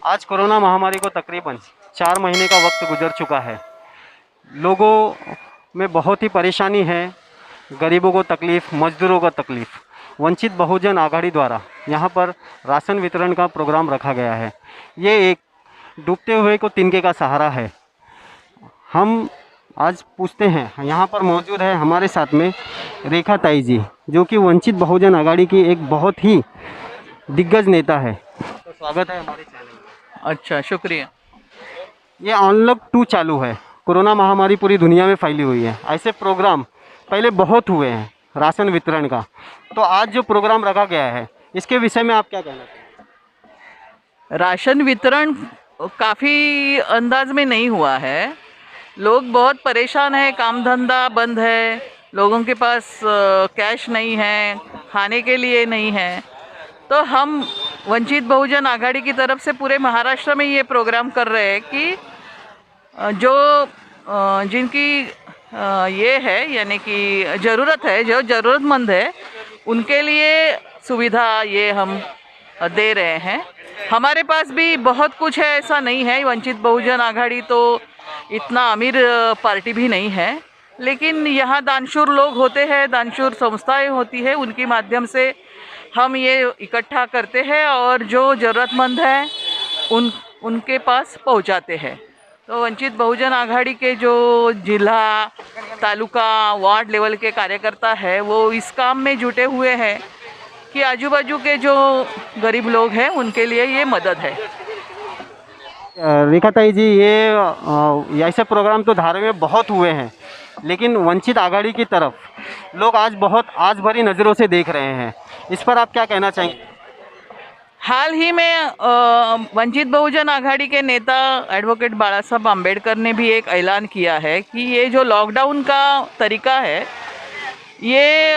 आज कोरोना महामारी को तकरीबन 4 महीने का वक्त गुजर चुका है। लोगों में बहुत ही परेशानी है, गरीबों को तकलीफ़, मजदूरों को तकलीफ़। वंचित बहुजन आघाड़ी द्वारा यहाँ पर राशन वितरण का प्रोग्राम रखा गया है। ये एक डूबते हुए को तिनके का सहारा है। हम आज पूछते हैं, यहाँ पर मौजूद है हमारे साथ में रेखा ताई जी, जो कि वंचित बहुजन आघाड़ी की एक बहुत ही दिग्गज नेता है। तो स्वागत है हमारे चैनल में। अच्छा, शुक्रिया। ये अनलॉक 2 चालू है। कोरोना महामारी पूरी दुनिया में फैली हुई है। ऐसे प्रोग्राम पहले बहुत हुए हैं राशन वितरण का। तो आज जो प्रोग्राम रखा गया है, इसके विषय में आप क्या कहना चाहेंगे? राशन वितरण काफ़ी अंदाज में नहीं हुआ है। लोग बहुत परेशान हैं, काम धंधा बंद है, लोगों के पास कैश नहीं है, खाने के लिए नहीं है। तो हम वंचित बहुजन आघाड़ी की तरफ से पूरे महाराष्ट्र में ये प्रोग्राम कर रहे हैं कि जो जिनकी ये है, यानी कि ज़रूरत है, जो ज़रूरतमंद है, उनके लिए सुविधा ये हम दे रहे हैं। हमारे पास भी बहुत कुछ है, ऐसा नहीं है। वंचित बहुजन आघाड़ी तो इतना अमीर पार्टी भी नहीं है, लेकिन यहाँ दानशूर लोग होते हैं, दानशूर संस्थाएं होती है, उनके माध्यम से हम ये इकट्ठा करते हैं और जो ज़रूरतमंद है उनके पास पहुँचाते हैं। तो वंचित बहुजन आघाड़ी के जो जिला, तालुका, वार्ड लेवल के कार्यकर्ता है, वो इस काम में जुटे हुए हैं कि आजू बाजू के जो गरीब लोग हैं उनके लिए ये मदद है। रेखा ताई जी, ये ऐसे प्रोग्राम तो धारावी में बहुत हुए हैं, लेकिन वंचित आघाड़ी की तरफ लोग आज बहुत आस भरी नज़रों से देख रहे हैं। इस पर आप क्या कहना चाहेंगे? हाल ही में वंचित बहुजन आघाड़ी के नेता एडवोकेट बाला साहब आम्बेडकर ने भी एक ऐलान किया है कि ये जो लॉकडाउन का तरीका है, ये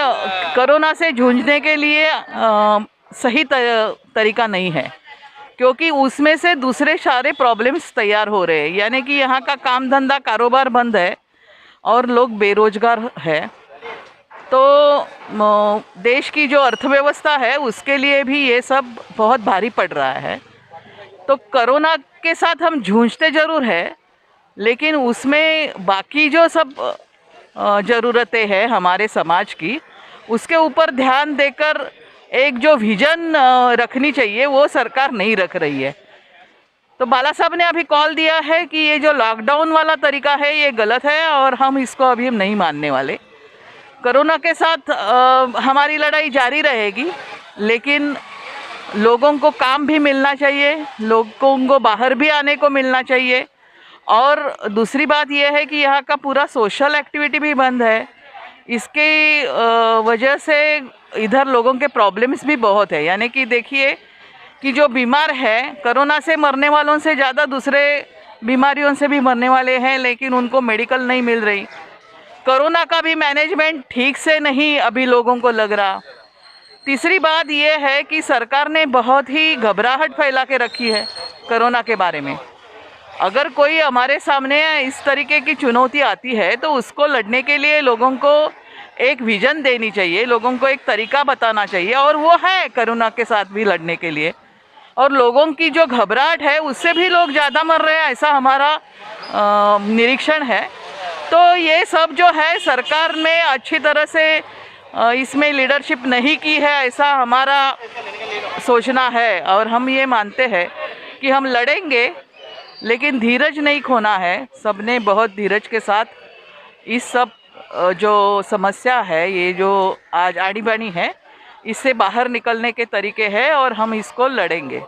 कोरोना से जूझने के लिए सही तरीका नहीं है, क्योंकि उसमें से दूसरे सारे प्रॉब्लम्स तैयार हो रहे हैं। यानी कि यहाँ का काम धंधा, कारोबार बंद है और लोग बेरोजगार है। तो देश की जो अर्थव्यवस्था है उसके लिए भी ये सब बहुत भारी पड़ रहा है। तो कोरोना के साथ हम जूझते ज़रूर है, लेकिन उसमें बाकी जो सब ज़रूरतें हैं हमारे समाज की, उसके ऊपर ध्यान देकर एक जो विज़न रखनी चाहिए वो सरकार नहीं रख रही है। तो बाला साहब ने अभी कॉल दिया है कि ये जो लॉकडाउन वाला तरीका है ये गलत है और हम इसको अभी नहीं मानने वाले। कोरोना के साथ हमारी लड़ाई जारी रहेगी, लेकिन लोगों को काम भी मिलना चाहिए, लोगों को बाहर भी आने को मिलना चाहिए। और दूसरी बात यह है कि यहाँ का पूरा सोशल एक्टिविटी भी बंद है। इसके वजह से इधर लोगों के प्रॉब्लम्स भी बहुत है। यानी कि देखिए कि जो बीमार है, कोरोना से मरने वालों से ज़्यादा दूसरे बीमारियों से भी मरने वाले हैं, लेकिन उनको मेडिकल नहीं मिल रही। कोरोना का भी मैनेजमेंट ठीक से नहीं अभी लोगों को लग रहा। तीसरी बात यह है कि सरकार ने बहुत ही घबराहट फैला के रखी है कोरोना के बारे में। अगर कोई हमारे सामने इस तरीके की चुनौती आती है तो उसको लड़ने के लिए लोगों को एक विज़न देनी चाहिए, लोगों को एक तरीका बताना चाहिए, और वो है कोरोना के साथ भी लड़ने के लिए। और लोगों की जो घबराहट है उससे भी लोग ज़्यादा मर रहे हैं, ऐसा हमारा निरीक्षण है। तो ये सब जो है सरकार ने अच्छी तरह से इसमें लीडरशिप नहीं की है, ऐसा हमारा सोचना है। और हम ये मानते हैं कि हम लड़ेंगे, लेकिन धीरज नहीं खोना है। सबने बहुत धीरज के साथ इस सब जो समस्या है, ये जो आज आड़ी बानी है, इससे बाहर निकलने के तरीके हैं और हम इसको लड़ेंगे।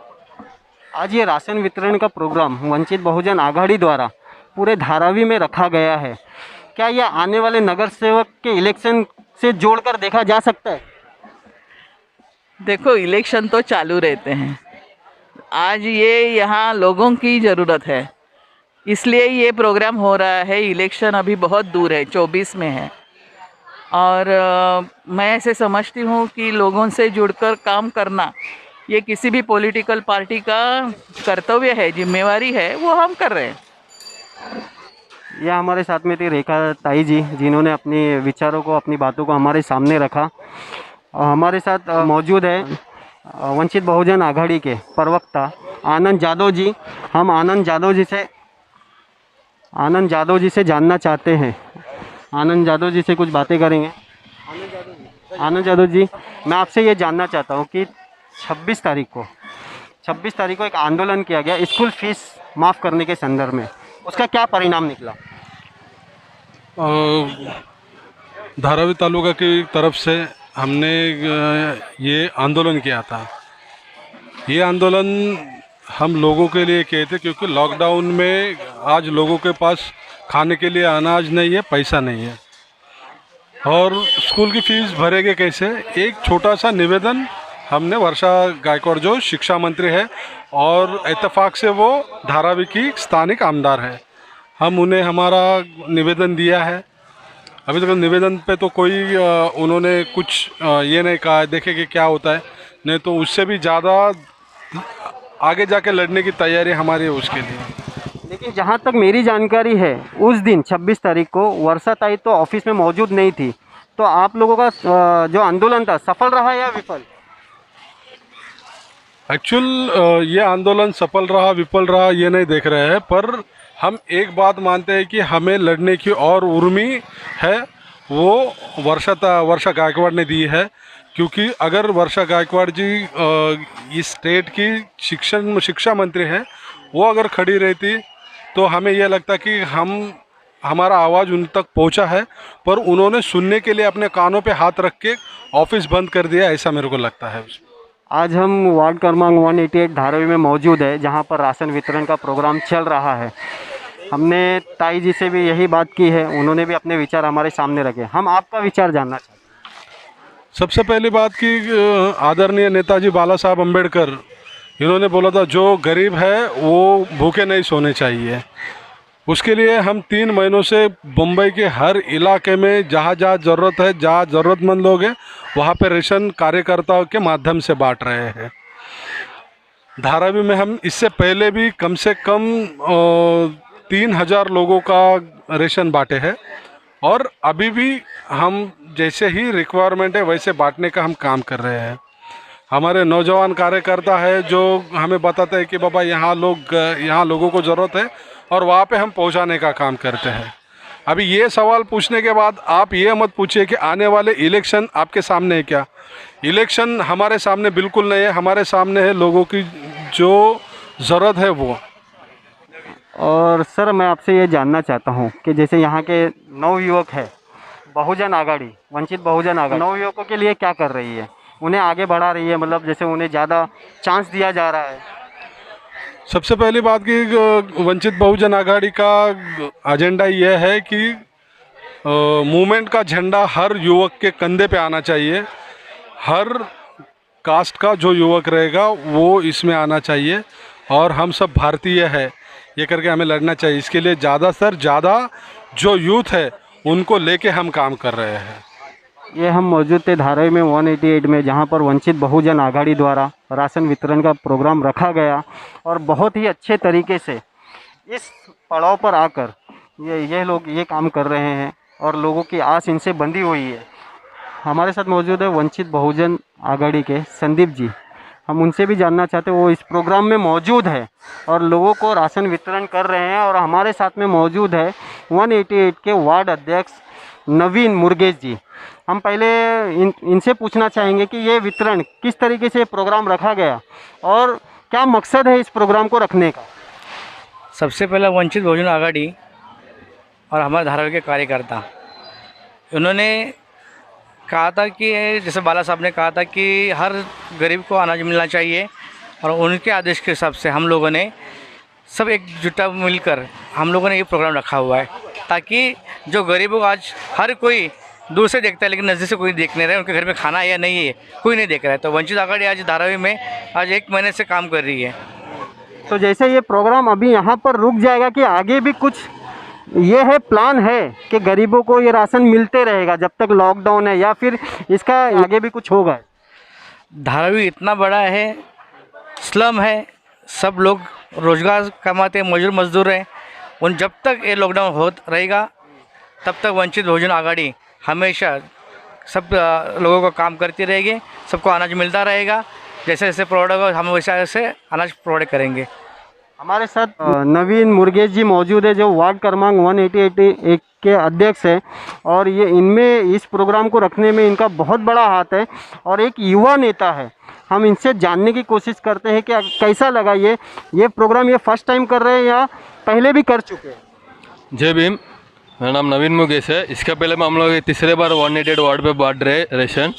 आज ये राशन वितरण का प्रोग्राम वंचित बहुजन आघाड़ी द्वारा पूरे धारावी में रखा गया है। क्या यह आने वाले नगर सेवक के इलेक्शन से जोड़कर देखा जा सकता है? देखो, इलेक्शन तो चालू रहते हैं। आज ये यहाँ लोगों की ज़रूरत है, इसलिए ये प्रोग्राम हो रहा है। इलेक्शन अभी बहुत दूर है, 24 में है। और मैं ऐसे समझती हूँ कि लोगों से जुड़कर काम करना ये किसी भी पॉलिटिकल पार्टी का कर्तव्य है, जिम्मेवारी है, वो हम कर रहे हैं। यह हमारे साथ में थी रेखा ताई जी, जिन्होंने अपने विचारों को, अपनी बातों को हमारे सामने रखा। और हमारे साथ मौजूद है वंचित बहुजन आघाड़ी के प्रवक्ता आनंद जादव जी। हम आनंद जादव जी से जानना चाहते हैं। आनंद जादव जी से कुछ बातें करेंगे। आनंद जादव जी, मैं आपसे ये जानना चाहता हूँ कि 26 तारीख को एक आंदोलन किया गया स्कूल फीस माफ़ करने के संदर्भ में, उसका क्या परिणाम निकला? धारावी तालुका की तरफ से हमने ये आंदोलन किया था। ये आंदोलन हम लोगों के लिए किए थे क्योंकि लॉकडाउन में आज लोगों के पास खाने के लिए अनाज नहीं है, पैसा नहीं है, और स्कूल की फीस भरेंगे कैसे। एक छोटा सा निवेदन हमने वर्षा गायकवाड़ जो शिक्षा मंत्री है और इत्तेफाक से वो धारावी की स्थानिक आमदार है, हम उन्हें हमारा निवेदन दिया है। अभी तक निवेदन पे तो कोई उन्होंने कुछ ये नहीं कहा, देखे कि क्या होता है, नहीं तो उससे भी ज़्यादा आगे जाके लड़ने की तैयारी हमारी है उसके लिए। लेकिन जहाँ तक मेरी जानकारी है, उस दिन 26 तारीख को वर्षा ताई तो ऑफिस में मौजूद नहीं थी, तो आप लोगों का जो आंदोलन था सफल रहा या विफल? एक्चुअल ये आंदोलन सफल रहा विफल रहा ये नहीं देख रहे हैं, पर हम एक बात मानते हैं कि हमें लड़ने की और उर्मी है, वो वर्षा गायकवाड़ ने दी है। क्योंकि अगर वर्षा गायकवाड़ जी इस स्टेट की शिक्षा मंत्री हैं, वो अगर खड़ी रहती तो हमें यह लगता कि हमारा आवाज़ उन तक पहुंचा है, पर उन्होंने सुनने के लिए अपने कानों पे हाथ रख के ऑफिस बंद कर दिया, ऐसा मेरे को लगता है। आज हम वार्ड क्रमांक 188 धारावी में मौजूद है, जहां पर राशन वितरण का प्रोग्राम चल रहा है। हमने ताई जी से भी यही बात की है, उन्होंने भी अपने विचार हमारे सामने रखे। हम आपका विचार जानना चाहते हैं। सबसे पहली बात कि आदरणीय नेताजी बाला साहब अम्बेडकर, इन्होंने बोला था जो गरीब है वो भूखे नहीं सोने चाहिए। उसके लिए हम 3 महीनों से मुंबई के हर इलाके में जहाँ जहाँ ज़रूरत है, जहाँ ज़रूरतमंद लोग हैं, वहाँ पे रेशन कार्यकर्ताओं के माध्यम से बांट रहे हैं। धारावी में हम इससे पहले भी कम से कम 3000 लोगों का रेशन बांटे हैं, और अभी भी हम जैसे ही रिक्वायरमेंट है वैसे बांटने का हम काम कर रहे हैं। हमारे नौजवान कार्यकर्ता है जो हमें बताते हैं कि बाबा यहाँ लोगों को ज़रूरत है, और वहाँ पे हम पहुँचाने का काम करते हैं। अभी ये सवाल पूछने के बाद आप ये मत पूछिए कि आने वाले इलेक्शन आपके सामने है क्या। इलेक्शन हमारे सामने बिल्कुल नहीं है, हमारे सामने है लोगों की जो ज़रूरत है वो। और सर, मैं आपसे ये जानना चाहता हूँ कि जैसे यहाँ के नवयुवक है, बहुजन आघाड़ी, वंचित बहुजन आघाड़ी नवयुवकों के लिए क्या कर रही है, उन्हें आगे बढ़ा रही है, मतलब जैसे उन्हें ज़्यादा चांस दिया जा रहा है? सबसे पहली बात कि वंचित बहुजन आघाड़ी का एजेंडा यह है कि मूवमेंट का झंडा हर युवक के कंधे पे आना चाहिए। हर कास्ट का जो युवक रहेगा वो इसमें आना चाहिए, और हम सब भारतीय है ये करके हमें लड़ना चाहिए। इसके लिए ज़्यादा से ज़्यादा जो यूथ है उनको लेके हम काम कर रहे हैं। ये हम मौजूद थे धारावी में 188 में, जहाँ पर वंचित बहुजन आघाड़ी द्वारा राशन वितरण का प्रोग्राम रखा गया, और बहुत ही अच्छे तरीके से इस पड़ाव पर आकर ये लोग ये काम कर रहे हैं, और लोगों की आस इनसे बंधी हुई है। हमारे साथ मौजूद है वंचित बहुजन आघाड़ी के संदीप जी। हम उनसे भी जानना चाहते हैं, वो इस प्रोग्राम में मौजूद है और लोगों को राशन वितरण कर रहे हैं। और हमारे साथ में मौजूद है 188 के वार्ड अध्यक्ष नवीन मुर्गेश जी। हम पहले इनसे पूछना चाहेंगे कि ये वितरण किस तरीके से प्रोग्राम रखा गया और क्या मकसद है इस प्रोग्राम को रखने का। सबसे पहला वंचित बहुजन आघाड़ी और हमारे धारावी के कार्यकर्ता, उन्होंने कहा था कि जैसे बाला साहब ने कहा था कि हर गरीब को अनाज मिलना चाहिए, और उनके आदेश के हिसाब से हम लोगों ने सब एकजुटा मिलकर हम लोगों ने ये प्रोग्राम रखा हुआ है, ताकि जो गरीबों को आज हर कोई दूर से देखता है लेकिन नज़दीक से कोई देख नहीं रहा है, उनके घर में खाना है या नहीं है कोई नहीं देख रहा है। तो वंचित आघाड़ी आज धारावी में आज 1 महीने से काम कर रही है। तो जैसे ये प्रोग्राम अभी यहाँ पर रुक जाएगा कि आगे भी कुछ ये है प्लान है कि गरीबों को ये राशन मिलते रहेगा जब तक लॉकडाउन है, या फिर इसका आगे भी कुछ होगा? धारावी इतना बड़ा है, स्लम है, सब लोग रोज़गार कमाते हैं, मजदूर हैं, उन जब तक ये लॉकडाउन हो रहेगा तब तक वंचित बहुजन आघाड़ी हमेशा सब लोगों का काम करती रहेगी, सबको अनाज मिलता रहेगा। जैसे जैसे प्रोवाइड होगा हम वैसे वैसे अनाज प्रोवाइड करेंगे। हमारे साथ नवीन मुर्गेश जी मौजूद है, जो वार्ड क्रमांक 188 के अध्यक्ष है, और ये इनमें इस प्रोग्राम को रखने में इनका बहुत बड़ा हाथ है और एक युवा नेता है। हम इनसे जानने की कोशिश करते हैं कि कैसा लगा ये प्रोग्राम, ये फर्स्ट टाइम कर रहे हैं या पहले भी कर चुके हैं। जय भीम। मेरा नाम नवीन मुकेश है। इसके पहले में हम लोग तीसरे बार 188 वार्ड पे बांट रहे रेशन।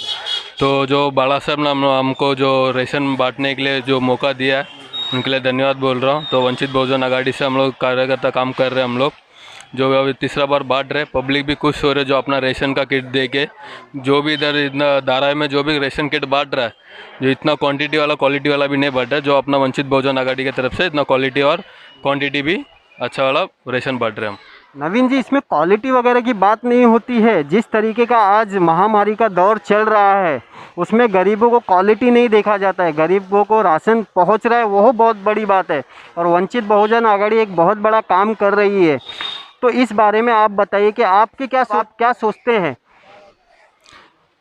तो जो बाला साहब ने हमको जो रेशन बांटने के लिए जो मौका दिया है, उनके लिए धन्यवाद बोल रहा हूँ। तो वंचित बहुजन आघाड़ी से हम लोग कार्यकर्ता काम कर रहे हैं। हम लोग जो अभी तीसरा बार बांट रहे, पब्लिक भी खुश हो रहे जो अपना रेशन का किट दे के, जो भी इधर इतना धारावी में जो भी रेशन किट बांट रहा है, जो इतना क्वांटिटी वाला क्वालिटी वाला भी नहीं बांट रहा है, जो अपना वंचित बहुजन आघाड़ी की तरफ से इतना क्वालिटी और क्वांटिटी भी अच्छा वाला रेशन बांट रहे हैं हम। नवीन जी, इसमें क्वालिटी वगैरह की बात नहीं होती है। जिस तरीके का आज महामारी का दौर चल रहा है, उसमें गरीबों को क्वालिटी नहीं देखा जाता है, गरीबों को राशन पहुंच रहा है, वो बहुत बड़ी बात है। और वंचित बहुजन आघाड़ी एक बहुत बड़ा काम कर रही है। तो इस बारे में आप बताइए कि आपके क्या सोचते हैं।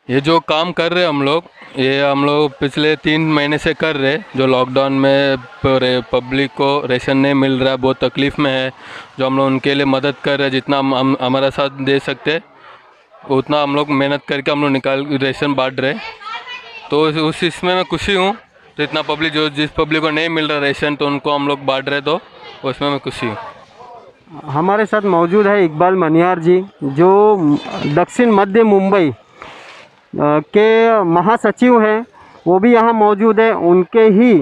ये जो काम कर रहे हम लोग, ये हम लोग पिछले 3 महीने से कर रहे। जो लॉकडाउन में पब्लिक को रेशन नहीं मिल रहा है, बहुत तकलीफ़ में है, जो हम लोग उनके लिए मदद कर रहे हैं। जितना हम हमारा साथ दे सकते उतना हम लोग मेहनत करके हम लोग रेशन बांट रहे। तो उस इसमें मैं खुशी हूँ। तो इतना पब्लिक जिस पब्लिक को नहीं मिल रहा रेशन, तो उनको हम लोग बांट रहे, तो उसमें मैं खुशी हूँ। हमारे साथ मौजूद है इकबाल मनियार जी, जो दक्षिण मध्य मुंबई के महासचिव हैं। वो भी यहाँ मौजूद है। उनके ही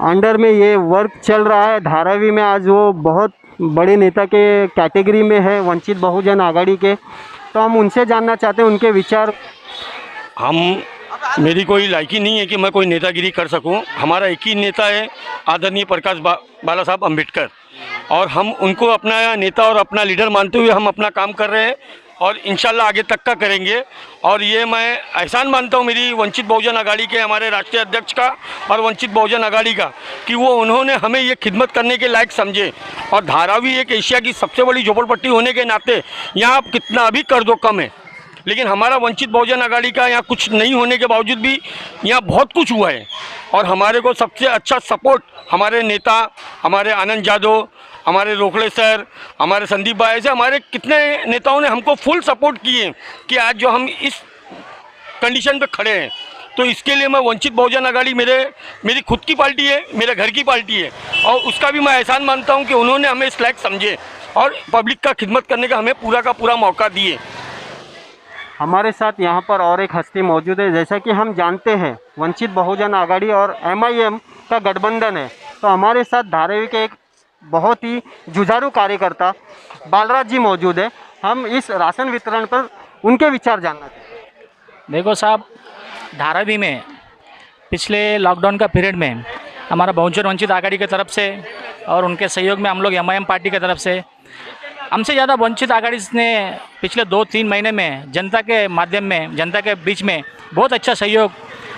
अंडर में ये वर्क चल रहा है धारावी में। आज वो बहुत बड़े नेता के कैटेगरी में है वंचित बहुजन आघाड़ी के। तो हम उनसे जानना चाहते हैं उनके विचार। मेरी कोई लायकी नहीं है कि मैं कोई नेतागिरी कर सकूं। हमारा एक ही नेता है, आदरणीय प्रकाश बाला साहब अम्बेडकर, और हम उनको अपना नेता और अपना लीडर मानते हुए हम अपना काम कर रहे हैं और इंशाल्लाह आगे तक का करेंगे। और ये मैं एहसान मानता हूँ मेरी वंचित बहुजन आघाड़ी के हमारे राष्ट्रीय अध्यक्ष का और वंचित बहुजन आघाड़ी का, कि वो उन्होंने हमें ये खिदमत करने के लायक समझे। और धारावी एक एशिया की सबसे बड़ी झोपड़पट्टी होने के नाते यहाँ आप कितना भी कर दो कम है, लेकिन हमारा वंचित बहुजन आघाड़ी का यहाँ कुछ नहीं होने के बावजूद भी यहाँ बहुत कुछ हुआ है। और हमारे को सबसे अच्छा सपोर्ट हमारे नेता, हमारे आनंद यादव, हमारे रोखड़े सर, हमारे संदीप भाई से, हमारे कितने नेताओं ने हमको फुल सपोर्ट किए कि आज जो हम इस कंडीशन पे खड़े हैं। तो इसके लिए मैं वंचित बहुजन आघाड़ी मेरी खुद की पार्टी है, मेरे घर की पार्टी है, और उसका भी मैं एहसान मानता हूँ कि उन्होंने हमें इस लायक समझे और पब्लिक का खिदमत करने का हमें पूरा का पूरा मौका दिए। हमारे साथ यहाँ पर और एक हस्ती मौजूद है। जैसा कि हम जानते हैं वंचित बहुजन आघाड़ी और MIM का गठबंधन है। तो हमारे साथ धारावी के एक बहुत ही जुझारू कार्यकर्ता बालराज जी मौजूद है। हम इस राशन वितरण पर उनके विचार जानना चाहते हैं। देखो साहब, धारावी में पिछले लॉकडाउन का पीरियड में हमारा बहुजन वंचित आघाड़ी की तरफ से और उनके सहयोग में हम लोग MIM पार्टी की तरफ से, हमसे ज़्यादा वंचित आघाड़ी ने पिछले 2-3 महीने में जनता के माध्यम में, जनता के बीच में बहुत अच्छा सहयोग,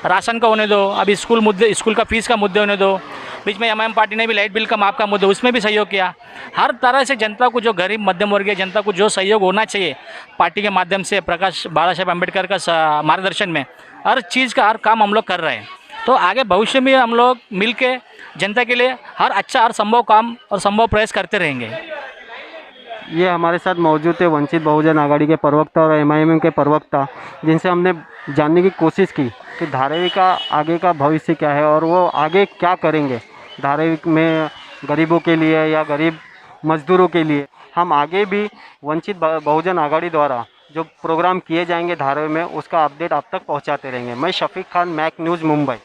राशन का होने दो, अभी स्कूल का फीस का मुद्दे होने दो, बीच में MIM पार्टी ने भी लाइट बिल का माफ़ का मुद्दा, उसमें भी सहयोग किया। हर तरह से जनता को, जो गरीब मध्यम वर्गीय जनता को जो सहयोग होना चाहिए पार्टी के माध्यम से, प्रकाश बाला साहब अम्बेडकर का मार्गदर्शन में हर चीज़ का हर काम हम लोग कर रहे हैं। तो आगे भविष्य में हम लोग मिल के जनता के लिए हर संभव काम और संभव प्रयास करते रहेंगे। ये हमारे साथ मौजूद थे वंचित बहुजन आघाड़ी के प्रवक्ता और MIM के प्रवक्ता, जिनसे हमने जानने की कोशिश की कि धारावी का आगे का भविष्य क्या है और वो आगे क्या करेंगे धारावी में गरीबों के लिए या गरीब मजदूरों के लिए। हम आगे भी वंचित बहुजन आघाड़ी द्वारा जो प्रोग्राम किए जाएंगे धारावी में, उसका अपडेट आप तक पहुंचाते रहेंगे। मैं शफीक खान, मैक न्यूज़, मुंबई।